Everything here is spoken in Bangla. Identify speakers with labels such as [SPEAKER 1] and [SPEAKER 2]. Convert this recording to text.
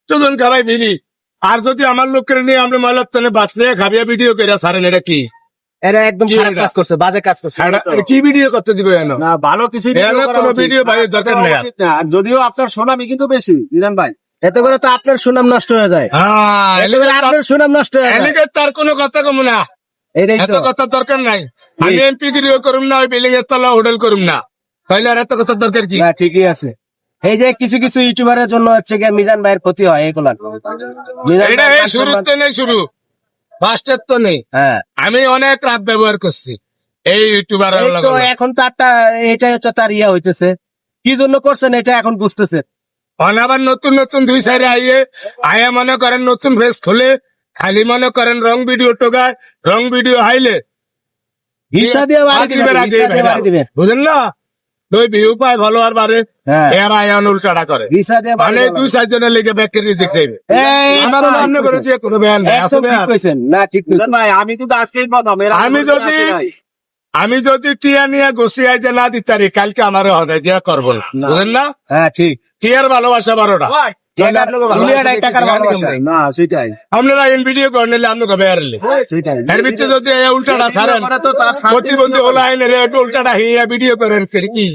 [SPEAKER 1] চলুন খাবাই বিড়ি আর যদি আমার লোকের নিয়ে আপনি ময়লার তনে বাঁচলে খাবিয়া ভিডিও করে সারেন এটা কি
[SPEAKER 2] এরা একদম
[SPEAKER 1] কি
[SPEAKER 2] খারাপ
[SPEAKER 1] এটা?
[SPEAKER 2] কাজ করছে, বাজে কাজ করছে।
[SPEAKER 1] এটা কি ভিডিও করতে দিবে কেন
[SPEAKER 3] না ভালো কিছু
[SPEAKER 1] কোনো ভিডিও ভাই দরকার নেই আর।
[SPEAKER 3] যদিও আপনার সোনামি কিন্তু বেশি নিজাম ভাই।
[SPEAKER 2] এতে করে তো আপনার সুনাম নষ্ট হয়ে যায়,
[SPEAKER 1] হ্যাঁ
[SPEAKER 2] এতে করে আপনার সুনাম নষ্ট হয়ে যায়।
[SPEAKER 1] এলিগে তার কোনো কথা কম না,
[SPEAKER 2] এটাই
[SPEAKER 1] এত
[SPEAKER 2] তো।
[SPEAKER 1] কথা দরকার নাই। আমি এমপি গিরিও করুম না, ওই বিল্ডিং এর তলা হোটেল করুম না, তাইলে আর এত কথা দরকার কি?
[SPEAKER 2] না, ঠিকই আছে। এই যে কিছু কিছু ইউটিউবারের জন্য হচ্ছে গিয়ে মিজান ভাইয়ের ক্ষতি হয় এগুলা। মিজান
[SPEAKER 1] এটা
[SPEAKER 2] ভাইয়ের
[SPEAKER 1] এই শুরুতে নেই, শুরু ফার্স্টের তো নেই।
[SPEAKER 2] হ্যাঁ,
[SPEAKER 1] আমি অনেক রাত ব্যবহার করছি এই ইউটিউবার
[SPEAKER 2] এই তো এখন তো একটা এটাই হচ্ছে তার ইয়া হইতেছে। কি জন্য করছেন এটা এখন বুঝতেছে।
[SPEAKER 1] আবার নতুন নতুন দুই সাইডে আইয়া মনে করেন নতুন ফেস খুলে খালি মনে করেন রং ভিডিও টোকায়, রং ভিডিও হাইলে
[SPEAKER 2] ভিসা দিয়ে বাড়ি দিবেন, ভিসা দিয়ে বাড়ি দিবেন।
[SPEAKER 1] বুঝলেন না, ওই ভিউ পায় ভালো আর বাড়ে,
[SPEAKER 2] হ্যাঁ।
[SPEAKER 1] এর আয়ান উল্টাটা করে
[SPEAKER 2] ভিসা দিয়ে বাড়ি
[SPEAKER 1] মানে
[SPEAKER 2] দিবেন।
[SPEAKER 1] দুই সাইডের লেগে ব্যাকের রিজেক্ট হইবে।
[SPEAKER 2] এই
[SPEAKER 1] আমার
[SPEAKER 2] তো
[SPEAKER 1] অন্য
[SPEAKER 2] ঠিক
[SPEAKER 1] করে
[SPEAKER 2] কইছেন।
[SPEAKER 1] দিয়ে কোনো ব্যান নাই,
[SPEAKER 2] একদম
[SPEAKER 1] আসলে
[SPEAKER 2] ঠিক
[SPEAKER 1] আর।
[SPEAKER 2] কইছেন। না, ঠিক
[SPEAKER 3] নিজাম
[SPEAKER 2] কইছেন।
[SPEAKER 3] ভাই আমি কিন্তু আজকেই প্রথম
[SPEAKER 1] আমি যদি টিয়া নিয়ে গোসিয়াই যে না দিতারি কালকে আমারও হদায় দিয়া করবো না, বুঝলেন না?
[SPEAKER 2] হ্যাঁ, ঠিক।
[SPEAKER 1] টিয়ার ভালোবাসা বারোটা
[SPEAKER 2] দুনিয়াটাই টাকার ভালোবাসা।
[SPEAKER 3] না সেটাই
[SPEAKER 1] আপনারা ইন ভিডিও করে নিলে আপনি কবে হারলে
[SPEAKER 3] সেটাই
[SPEAKER 1] এর ভিতরে যদি এই উল্টাটা সারেন
[SPEAKER 3] করে তো তার শান্তি
[SPEAKER 1] প্রতিবন্ধী হলো আইনের উল্টাটা হিয়া ভিডিও করেন কি